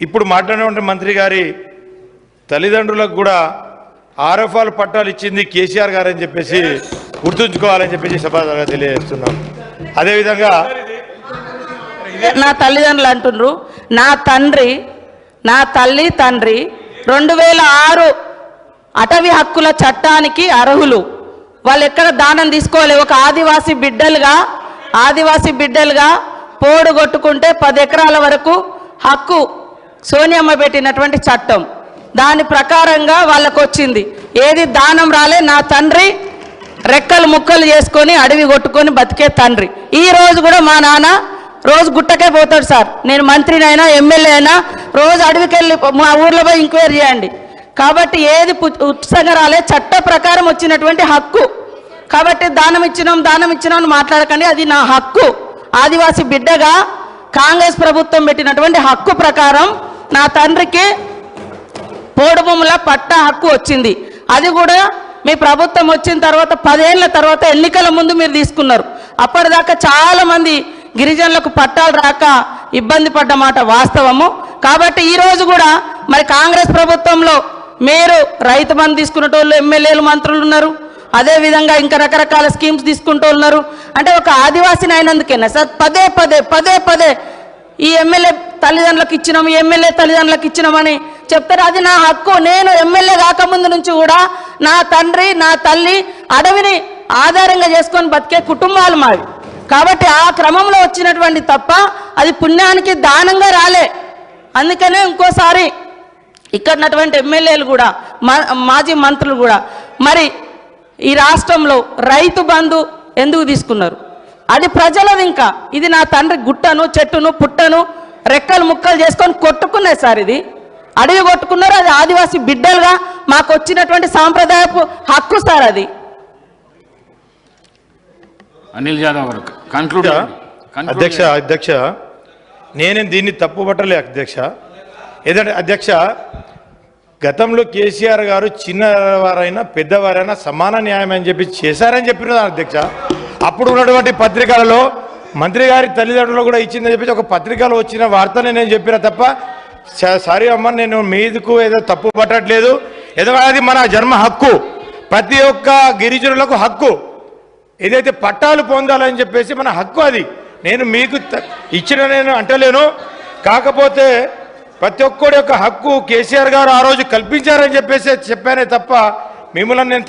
ఇప్పుడు మాట్లాడినటువంటి మంత్రి గారి తల్లిదండ్రులకు కూడా ఆర్ఎఫ్ఆర్ పట్టాలు ఇచ్చింది కేసీఆర్ గారు అని చెప్పేసి గుర్తుంచుకోవాలని చెప్పేసి సభగా తెలియజేస్తున్నాం. అదేవిధంగా నా తల్లిదండ్రులు అంటున్నారు, నా తండ్రి, నా తల్లి తండ్రి 2006 అటవీ హక్కుల చట్టానికి అర్హులు. వాళ్ళు ఎక్కడ దానం తీసుకోవాలి. ఒక ఆదివాసీ బిడ్డలుగా పోడు కొట్టుకుంటే 10 ఎకరాల వరకు హక్కు సోనియమ్మ పెట్టినటువంటి చట్టం. దాని ప్రకారంగా వాళ్ళకు వచ్చింది. ఏది దానం రాలే. నా తండ్రి రెక్కలు ముక్కలు చేసుకొని అడవి కొట్టుకొని బతికే తండ్రి. ఈ రోజు కూడా మా నాన్న రోజు గుట్టకే పోతాడు సార్. నేను మంత్రినైనా ఎమ్మెల్యే అయినా రోజు అడవికి వెళ్ళి మా ఊర్లో పోయి ఎంక్వైరీ చేయండి. కాబట్టి ఏది ఉత్సంగా రాలే, చట్ట ప్రకారం వచ్చినటువంటి హక్కు. కాబట్టి దానం ఇచ్చినాం అని మాట్లాడకండి. అది నా హక్కు. ఆదివాసీ బిడ్డగా కాంగ్రెస్ ప్రభుత్వం పెట్టినటువంటి హక్కు ప్రకారం నా తండ్రికి పోడు భూముల పట్టా హక్కు వచ్చింది. అది కూడా మీ ప్రభుత్వం వచ్చిన తర్వాత 10 ఏళ్ల తర్వాత ఎన్నికల ముందు మీరు తీసుకున్నారు. అప్పటిదాకా చాలా మంది గిరిజనులకు పట్టాలు రాక ఇబ్బంది పడ్డమాట వాస్తవము. కాబట్టి ఈ రోజు కూడా మరి కాంగ్రెస్ ప్రభుత్వంలో మీరు రైతు బంధు తీసుకునేటోళ్ళు ఎమ్మెల్యేలు మంత్రులు ఉన్నారు. అదేవిధంగా ఇంకా రకరకాల స్కీమ్స్ తీసుకుంటూ ఉన్నారు. అంటే ఒక ఆదివాసిని అయినందుకేనా సార్ పదే పదే ఈ ఎమ్మెల్యే తల్లిదండ్రులకు ఇచ్చినాం, ఎమ్మెల్యే తల్లిదండ్రులకు ఇచ్చినామని చెప్తారు. అది నా హక్కు. నేను ఎమ్మెల్యే కాకముందు నుంచి కూడా నా తండ్రి నా తల్లి అడవిని ఆధారంగా చేసుకొని బతికే కుటుంబాలు మావి. కాబట్టి ఆ క్రమంలో వచ్చినటువంటి తప్ప అది పుణ్యానికి దానంగా రాలే. అందుకనే ఇంకోసారి ఇక్కడటువంటి ఎమ్మెల్యేలు కూడా మాజీ మంత్రులు కూడా మరి ఈ రాష్ట్రంలో రైతు బంధు ఎందుకు తీసుకున్నారు? అది ప్రజలది. ఇంకా ఇది నా తండ్రి గుట్టను చెట్టును పుట్టను రెక్కలు ముక్కలు చేసుకొని కొట్టుకున్నారు సార్. ఇది అడవి కొట్టుకున్నారు. అది ఆదివాసీ బిడ్డలుగా మాకు వచ్చినటువంటి సాంప్రదాయపు హక్కు సార్. అది అనిల్ యాదవ్ గారు అధ్యక్ష నేనేం దీన్ని తప్పు పట్టలే అధ్యక్ష. ఏదంటే అధ్యక్ష, గతంలో కేసీఆర్ గారు చిన్నవారైనా పెద్దవారైనా సమాన న్యాయం అని చెప్పి చేశారని చెప్పిన అధ్యక్ష. అప్పుడు ఉన్నటువంటి పత్రికలలో మంత్రి గారి తల్లిదండ్రులు కూడా ఇచ్చిందని చెప్పేసి ఒక పత్రికలో వచ్చిన వార్తనే నేను చెప్పిన తప్ప సారీ అమ్మ, నేను మీదకు ఏదో తప్పు పట్టట్లేదు. ఎందుకంటే అది మన జన్మ హక్కు. ప్రతి ఒక్క గిరిజనులకు హక్కు. ఏదైతే పట్టాలు పొందాలని చెప్పేసి మన హక్కు. అది నేను మీకు నేను అంటలేను. కాకపోతే ప్రతి ఒక్కడి యొక్క హక్కు కేసీఆర్ గారు ఆ రోజు కల్పించారని చెప్పేసి చెప్పానే తప్ప మిమ్మల్ని నేను